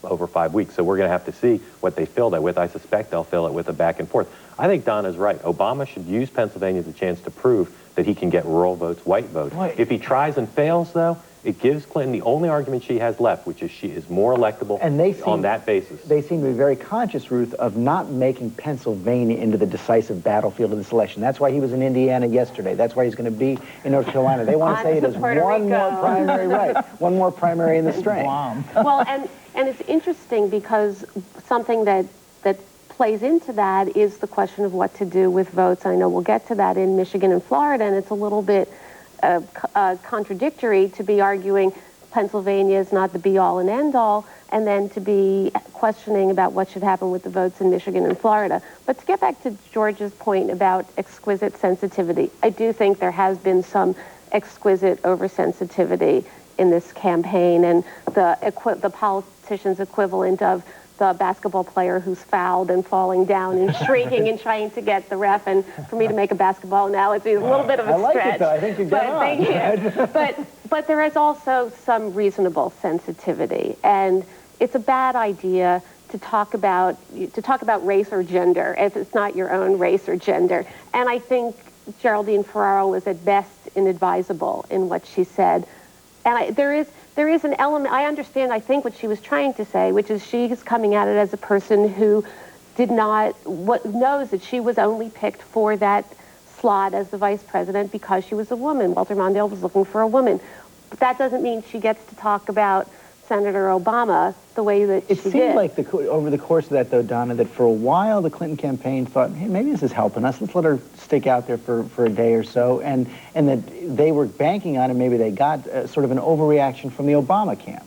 over 5 weeks, so we're going to have to see what they fill that with. I suspect they'll fill it with a back and forth. I think Donna's right. Obama should use Pennsylvania as a chance to prove that he can get rural votes, white votes. If he tries and fails, though, It gives Clinton the only argument she has left, which is she is more electable on that basis. They seem to be very conscious, Ruth, of not making Pennsylvania into the decisive battlefield of this election. That's why he was in Indiana yesterday. That's why he's going to be in North Carolina. They want to say it as one more primary, right? One more primary in the string. Well, and it's interesting because something that plays into that is the question of what to do with votes. I know we'll get to that in Michigan and Florida, and it's a little bit contradictory to be arguing Pennsylvania is not the be-all and end-all, and then to be questioning about what should happen with the votes in Michigan and Florida. But to get back to George's point about exquisite sensitivity, I do think there has been some exquisite oversensitivity in this campaign, and the politician's equivalent of the basketball player who's fouled and falling down and shrieking and trying to get the ref. And for me to make a basketball analogy is a little bit of a stretch. I like it, though. I think you're dead on. Thank you. But there is also some reasonable sensitivity, and it's a bad idea to talk about race or gender if it's not your own race or gender. And I think Geraldine Ferraro was at best inadvisable in what she said. And there is an element, I understand, I think, what she was trying to say, which is she's coming at it as a person who knows that she was only picked for that slot as the vice president because she was a woman. Walter Mondale was looking for a woman. But that doesn't mean she gets to talk about Senator Obama the way that she did. It seemed like over the course of that, though, Donna, that for a while the Clinton campaign thought, hey, maybe this is helping us. Let's let her stick out there for a day or so. And that they were banking on it. Maybe they got sort of an overreaction from the Obama camp.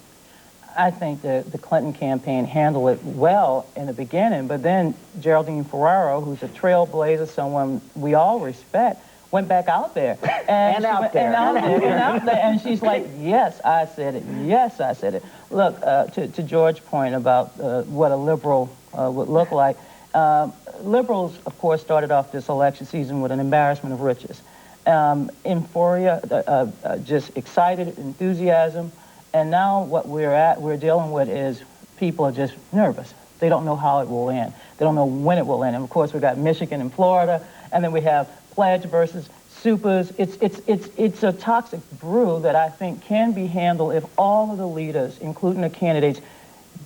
I think the Clinton campaign handled it well in the beginning, but then Geraldine Ferraro, who's a trailblazer, someone we all respect, went back out there. And out there. And she's like, yes, I said it. Yes, I said it. Look, to George's point about what a liberal would look like, liberals, of course, started off this election season with an embarrassment of riches. Euphoria, just excited, enthusiasm. And now what we're dealing with is people are just nervous. They don't know how it will end. They don't know when it will end. And of course, we've got Michigan and Florida, and then we have pledge versus supers. It's a toxic brew that I think can be handled if all of the leaders, including the candidates,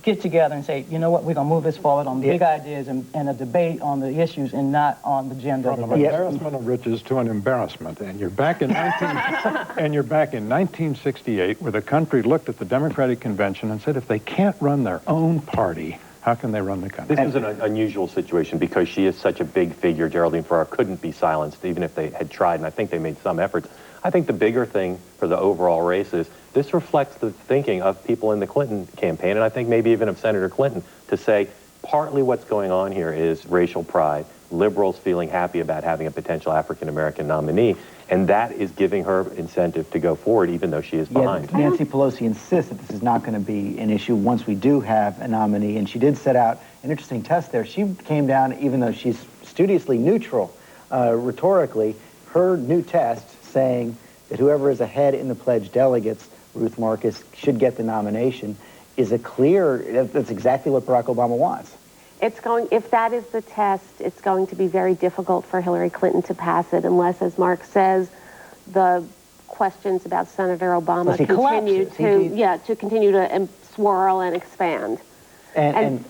get together and say, you know what, we're going to move this forward on big ideas and a debate on the issues and not on the gender. From an embarrassment of riches to an embarrassment. And you're back in 1968, where the country looked at the Democratic Convention and said, if they can't run their own party, how can they run the country? This is an unusual situation because she is such a big figure. Geraldine Ferraro couldn't be silenced, even if they had tried, and I think they made some efforts. I think the bigger thing for the overall race is this reflects the thinking of people in the Clinton campaign, and I think maybe even of Senator Clinton, to say partly what's going on here is racial pride, liberals feeling happy about having a potential African-American nominee, and that is giving her incentive to go forward, even though she is behind. Yeah, Nancy Pelosi insists that this is not going to be an issue once we do have a nominee, and she did set out an interesting test there. She came down, even though she's studiously neutral rhetorically, her new test saying that whoever is ahead in the pledged delegates, Ruth Marcus, should get the nomination, is a clear, that's exactly what Barack Obama wants. If that is the test, it's going to be very difficult for Hillary Clinton to pass it unless, as Mark says, the questions about Senator Obama continue to swirl and expand.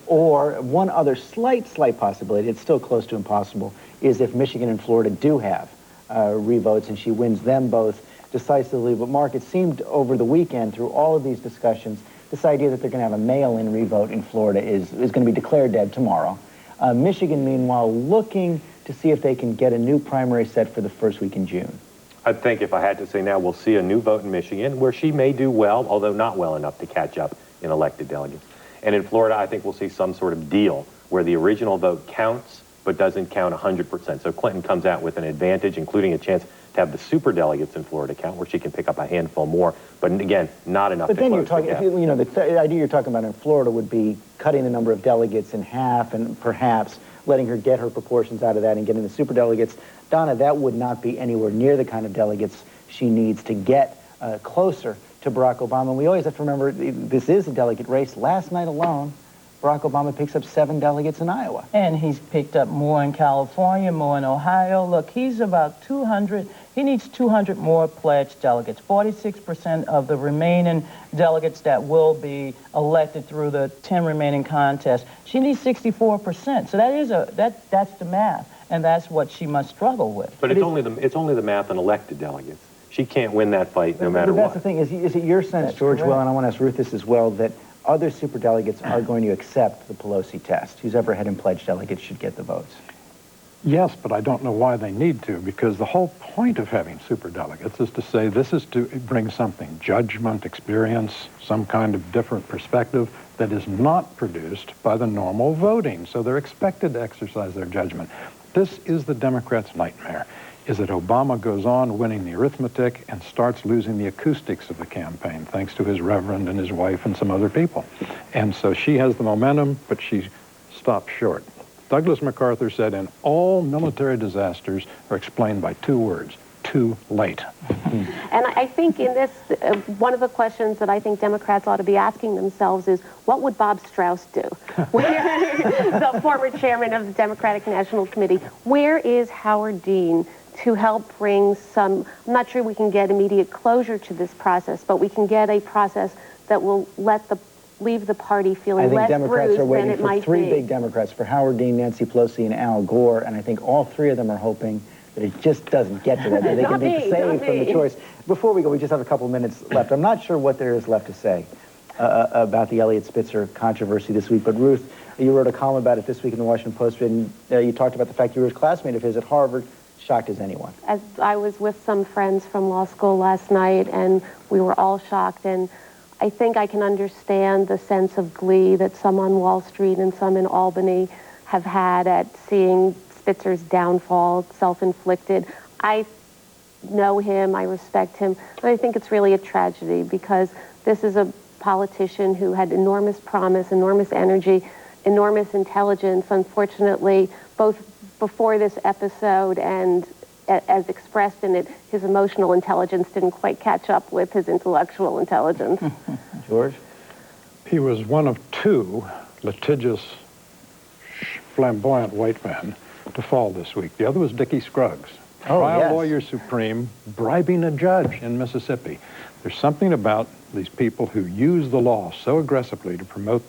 Or one other slight possibility, it's still close to impossible, is if Michigan and Florida do have revotes and she wins them both decisively. But Mark, it seemed over the weekend through all of these discussions, this idea that they're going to have a mail-in revote in Florida is going to be declared dead tomorrow. Michigan, meanwhile, looking to see if they can get a new primary set for the first week in June. I think if I had to say now, we'll see a new vote in Michigan where she may do well, although not well enough to catch up in elected delegates. And in Florida, I think we'll see some sort of deal where the original vote counts but doesn't count 100%. So Clinton comes out with an advantage, including a chance to have the super delegates in Florida count, where she can pick up a handful more. But again, not enough. But then you're talking, the idea you're talking about in Florida would be cutting the number of delegates in half and perhaps letting her get her proportions out of that and getting the super delegates. Donna, that would not be anywhere near the kind of delegates she needs to get closer to Barack Obama. And we always have to remember this is a delegate race. Last night alone, Barack Obama picks up 7 delegates in Iowa. And he's picked up more in California, more in Ohio. Look, he's about 200. He needs 200 more pledged delegates. 46% of the remaining delegates that will be elected through the 10 remaining contests. She needs 64%. So that's the math, and that's what she must struggle with. But it's only the math on elected delegates. She can't win that fight no matter what. what. That's the thing. Is it your sense, George, well, and I want to ask Ruth this as well, that other superdelegates are going to accept the Pelosi test? Who's ever had in pledged delegates should get the votes. Yes, but I don't know why they need to, because the whole point of having superdelegates is to say this is to bring something, judgment, experience, some kind of different perspective that is not produced by the normal voting. So they're expected to exercise their judgment. This is the Democrats' nightmare, is that Obama goes on winning the arithmetic and starts losing the acoustics of the campaign, thanks to his reverend and his wife and some other people. And so she has the momentum, but she stops short. Douglas MacArthur said, in all military disasters are explained by 2 words, too late. And I think in this, one of the questions that I think Democrats ought to be asking themselves is, what would Bob Strauss do? The former chairman of the Democratic National Committee. Where is Howard Dean to help bring some, I'm not sure we can get immediate closure to this process, but we can get a process that will leave the party feeling less bruised than it might be. I think Democrats are waiting for 3 big Democrats, for Howard Dean, Nancy Pelosi, and Al Gore, and I think all 3 of them are hoping that it just doesn't get to that, that they can be saved from the choice. Before we go, we just have a couple minutes left. I'm not sure what there is left to say about the Eliot Spitzer controversy this week, but Ruth, you wrote a column about it this week in the Washington Post, and you talked about the fact you were a classmate of his at Harvard. Shocked as anyone. As I was with some friends from law school last night, and we were all shocked, and I think I can understand the sense of glee that some on Wall Street and some in Albany have had at seeing Spitzer's downfall, self-inflicted. I know him, I respect him, and I think it's really a tragedy because this is a politician who had enormous promise, enormous energy, enormous intelligence. Unfortunately, both before this episode and as expressed in it, his emotional intelligence didn't quite catch up with his intellectual intelligence. George? He was one of 2 litigious, flamboyant white men to fall this week. The other was Dickie Scruggs, trial lawyer supreme, bribing a judge in Mississippi. There's something about these people who use the law so aggressively to promote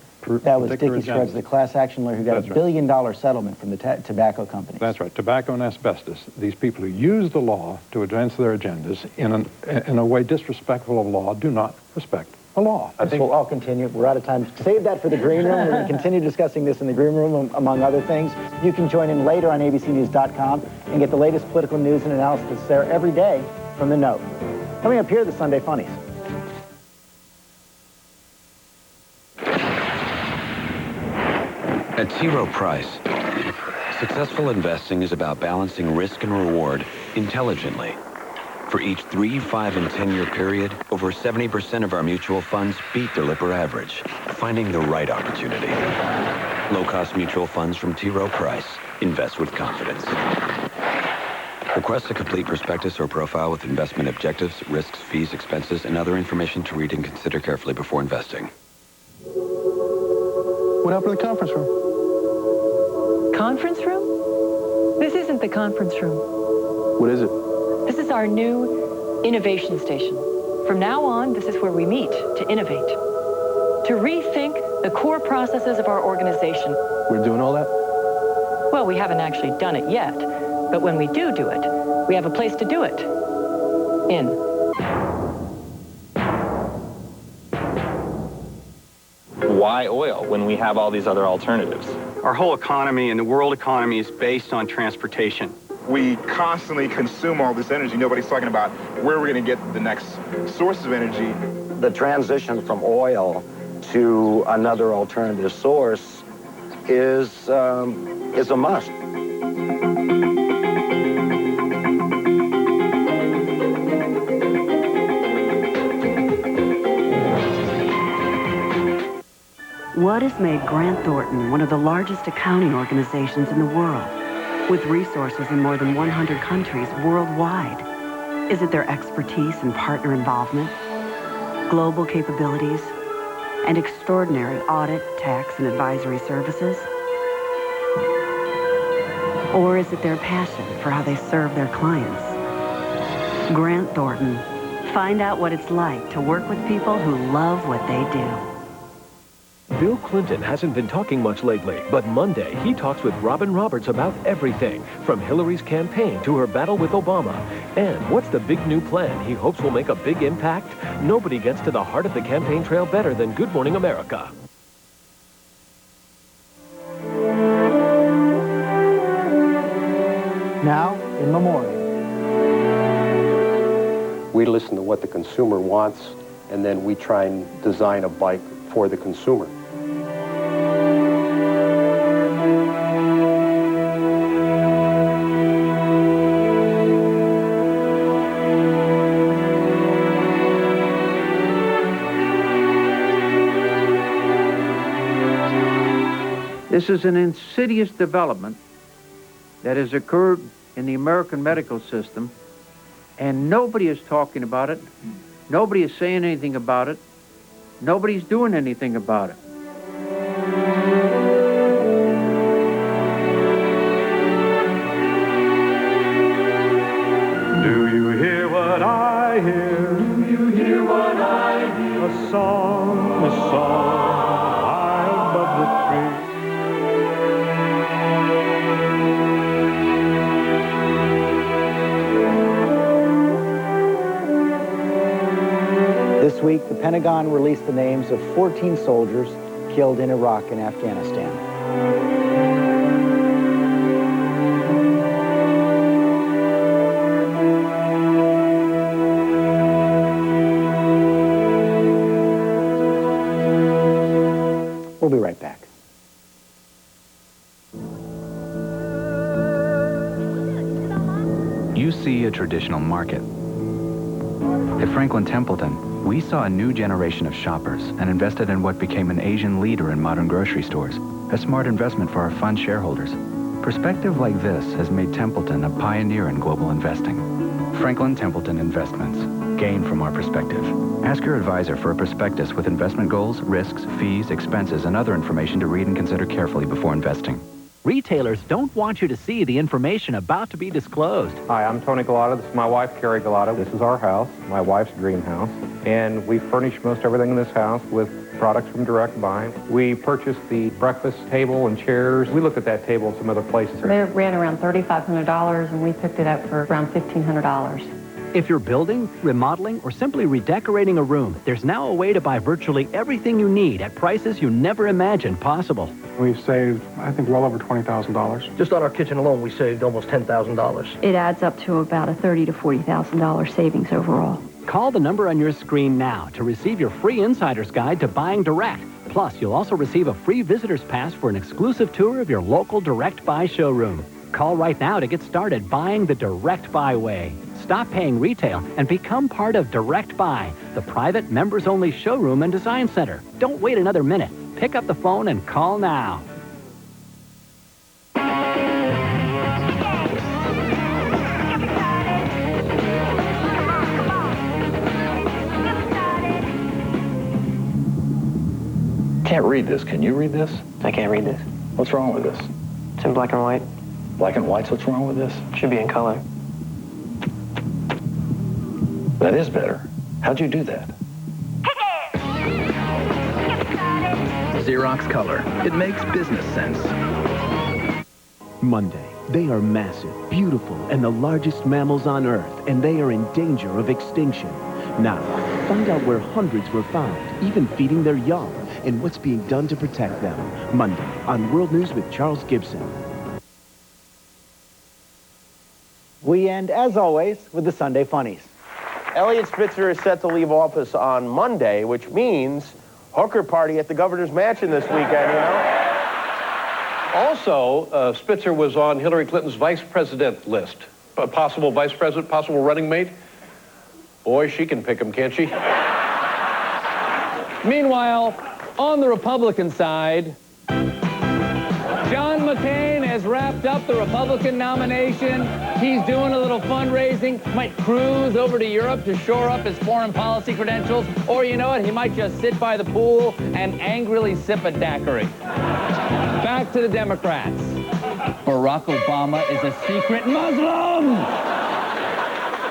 that was Dickie Scruggs, the class action lawyer who got a $1 billion settlement from the tobacco companies. That's right, tobacco and asbestos. These people who use the law to advance their agendas in a way disrespectful of law do not respect the law. I think we'll all continue. We're out of time. Save that for the green room. We're going to continue discussing this in the green room, among other things. You can join in later on abcnews.com and get the latest political news and analysis there every day from The Note. Coming up here, the Sunday Funnies. At T. Rowe Price, successful investing is about balancing risk and reward intelligently. For each 3, 5, and 10-year period, over 70% of our mutual funds beat their Lipper average, finding the right opportunity. Low-cost mutual funds from T. Rowe Price. Invest with confidence. Request a complete prospectus or profile with investment objectives, risks, fees, expenses, and other information to read and consider carefully before investing. What happened to the conference room? Conference room? This isn't the conference room. What is it? This is our new innovation station. From now on, this is where we meet to innovate, to rethink the core processes of our organization. We're doing all that? Well, we haven't actually done it yet, but when we do it, we have a place to do it. In. Why oil when we have all these other alternatives? Our whole economy and the world economy is based on transportation. We constantly consume all this energy. Nobody's talking about where we're going to get the next source of energy. The transition from oil to another alternative source is a must. What has made Grant Thornton one of the largest accounting organizations in the world, with resources in more than 100 countries worldwide? Is it their expertise and partner involvement, global capabilities, and extraordinary audit, tax, and advisory services? Or is it their passion for how they serve their clients? Grant Thornton. Find out what it's like to work with people who love what they do. Bill Clinton hasn't been talking much lately, but Monday he talks with Robin Roberts about everything, from Hillary's campaign to her battle with Obama. And what's the big new plan he hopes will make a big impact? Nobody gets to the heart of the campaign trail better than Good Morning America. Now, in memoriam. We listen to what the consumer wants, and then we try and design a bike for the consumer. This is an insidious development that has occurred in the American medical system, and nobody is talking about it. Nobody is saying anything about it. Nobody's doing anything about it. Do you hear what I hear? Do you hear what I hear? A song high above the tree. This week, the Pentagon released the names of 14 soldiers killed in Iraq and Afghanistan. We'll be right back. You see a traditional market. At Franklin Templeton, we saw a new generation of shoppers and invested in what became an Asian leader in modern grocery stores, a smart investment for our fund shareholders. Perspective like this has made Templeton a pioneer in global investing. Franklin Templeton Investments. Gain from our perspective. Ask your advisor for a prospectus with investment goals, risks, fees, expenses, and other information to read and consider carefully before investing. Retailers don't want you to see the information about to be disclosed. Hi, I'm Tony Galata. This is my wife, Carrie Galata. This is our house, my wife's dream house. And we furnish most everything in this house with products from Direct Buy. We purchased the breakfast table and chairs. We looked at that table in some other places. They ran around $3,500, and we picked it up for around $1,500. If you're building, remodeling, or simply redecorating a room, there's now a way to buy virtually everything you need at prices you never imagined possible. We've saved, I think, well over $20,000. Just on our kitchen alone, we saved almost $10,000. It adds up to about a $30,000 to $40,000 savings overall. Call the number on your screen now to receive your free insider's guide to buying direct. Plus, you'll also receive a free visitor's pass for an exclusive tour of your local Direct Buy showroom. Call right now to get started buying the Direct Buy way. Stop paying retail and become part of Direct Buy, the private members-only showroom and design center. Don't wait another minute. Pick up the phone and call now. Can't read this. Can you read this? I can't read this. What's wrong with this? It's in black and white. Black and white's what's wrong with this? Should be in color. That is better. How'd you do that? Xerox Color. It makes business sense. Monday. They are massive, beautiful, and the largest mammals on Earth, and they are in danger of extinction. Now, find out where hundreds were found, even feeding their young, and what's being done to protect them. Monday on World News with Charles Gibson. We end, as always, with the Sunday Funnies. Eliot Spitzer is set to leave office on Monday, which means hooker party at the governor's mansion this weekend, you know? Also, Spitzer was on Hillary Clinton's vice president list. A possible vice president, possible running mate. Boy, she can pick him, can't she? Meanwhile, on the Republican side, John McCain has has wrapped up the Republican nomination. He's doing a little fundraising, might cruise over to Europe to shore up his foreign policy credentials, or you know what, he might just sit by the pool and angrily sip a daiquiri. Back to the Democrats. Barack Obama is a secret Muslim!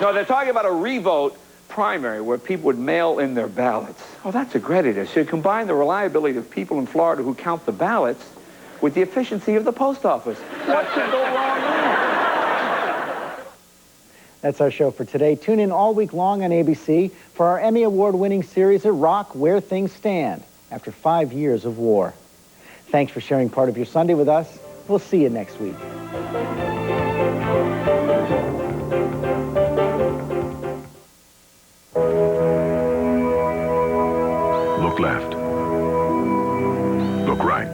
No, they're talking about a revote primary where people would mail in their ballots. Oh, that's a great idea. So you combine the reliability of people in Florida who count the ballots with the efficiency of the post office. What could go wrong there? That's our show for today. Tune in all week long on ABC for our Emmy Award-winning series, Iraq, Where Things Stand, after 5 years of war. Thanks for sharing part of your Sunday with us. We'll see you next week. Look left. Look right.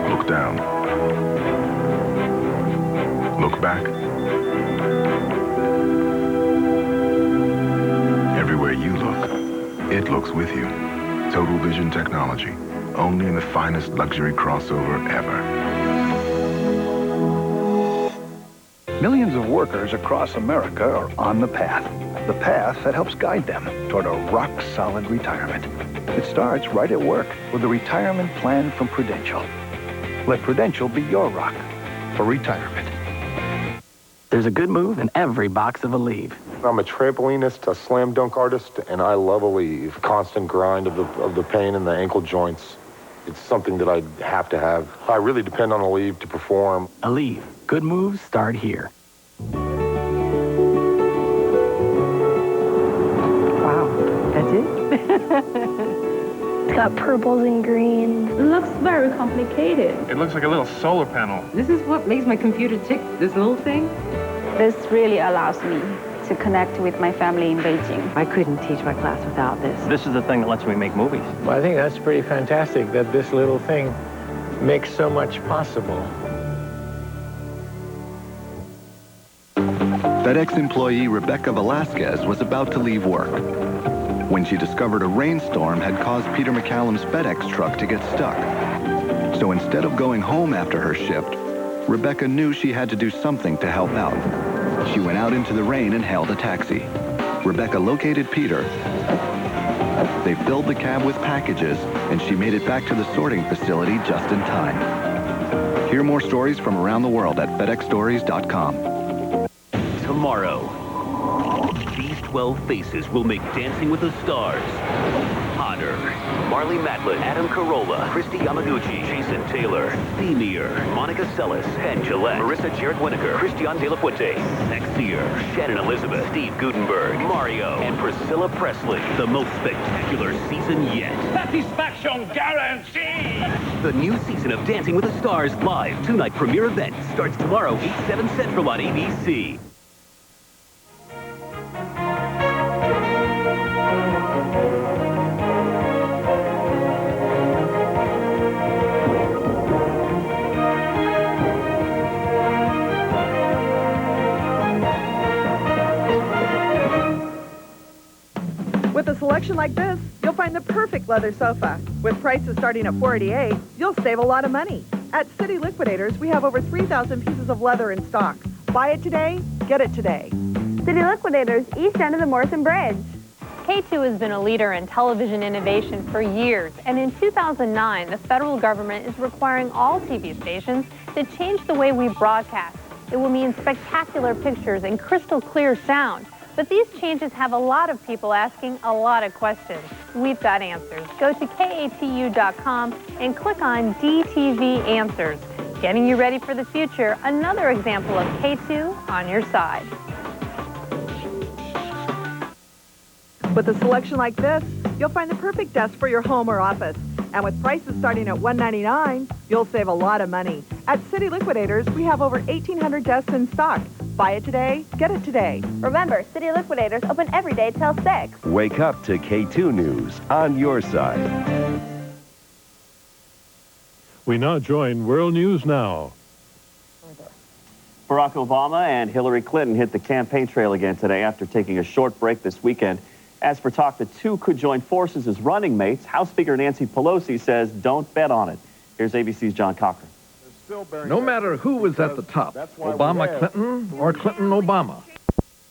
Look down. Look back. Everywhere you look, it looks with you. Total vision technology. Only in the finest luxury crossover ever. Millions of workers across America are on the path that helps guide them toward a rock-solid retirement. It starts right at work with a retirement plan from Prudential. Let Prudential be your rock for retirement. There's a good move in every box of Aleve. I'm a trampolinist, a slam dunk artist, and I love Aleve. Constant grind of the pain in the ankle joints. It's something that I have to have. I really depend on Aleve to perform. Aleve. Good moves start here. Wow, that's it? It's got purples and greens. It looks very complicated. It looks like a little solar panel. This is what makes my computer tick, this little thing. This really allows me to connect with my family in Beijing. I couldn't teach my class without this. This is the thing that lets me make movies. Well, I think that's pretty fantastic that this little thing makes so much possible. FedEx employee Rebecca Velasquez was about to leave work when she discovered a rainstorm had caused Peter McCallum's FedEx truck to get stuck. So instead of going home after her shift, Rebecca knew she had to do something to help out. She went out into the rain and hailed a taxi. Rebecca located Peter. They filled the cab with packages, and she made it back to the sorting facility just in time. Hear more stories from around the world at FedExStories.com. Tomorrow, these 12 faces will make Dancing with the Stars hotter. Marley Matlin, Adam Carolla, Christy Yamaguchi, Jason Taylor, Themier, Monica Seles, Penn Jillette, Marissa Jarrett Winokur, Christian De La Fuente, Sexier, Shannon Elizabeth, Steve Gutenberg, Mario, and Priscilla Presley. The most spectacular season yet. Satisfaction guaranteed! The new season of Dancing with the Stars live two-night premiere event starts tomorrow, 8/7 Central on ABC. With a selection like this, you'll find the perfect leather sofa. With prices starting at $488, you'll save a lot of money. At City Liquidators, we have over 3,000 pieces of leather in stock. Buy it today, get it today. City Liquidators, east end of the Morrison Bridge. K2 has been a leader in television innovation for years, and in 2009, the federal government is requiring all TV stations to change the way we broadcast. It will mean spectacular pictures and crystal clear sound. But these changes have a lot of people asking a lot of questions. We've got answers. Go to KATU.com and click on DTV Answers. Getting you ready for the future, another example of K2 on your side. With a selection like this, you'll find the perfect desk for your home or office. And with prices starting at $199, you'll save a lot of money. At City Liquidators, we have over 1,800 desks in stock. Buy it today, get it today. Remember, City Liquidators open every day till 6. Wake up to K2 News on your side. We now join World News Now. Barack Obama and Hillary Clinton hit the campaign trail again today after taking a short break this weekend. As for talk, the two could join forces as running mates. House Speaker Nancy Pelosi says don't bet on it. Here's ABC's John Cochran. No matter who is at the top, Obama Clinton or Clinton Obama,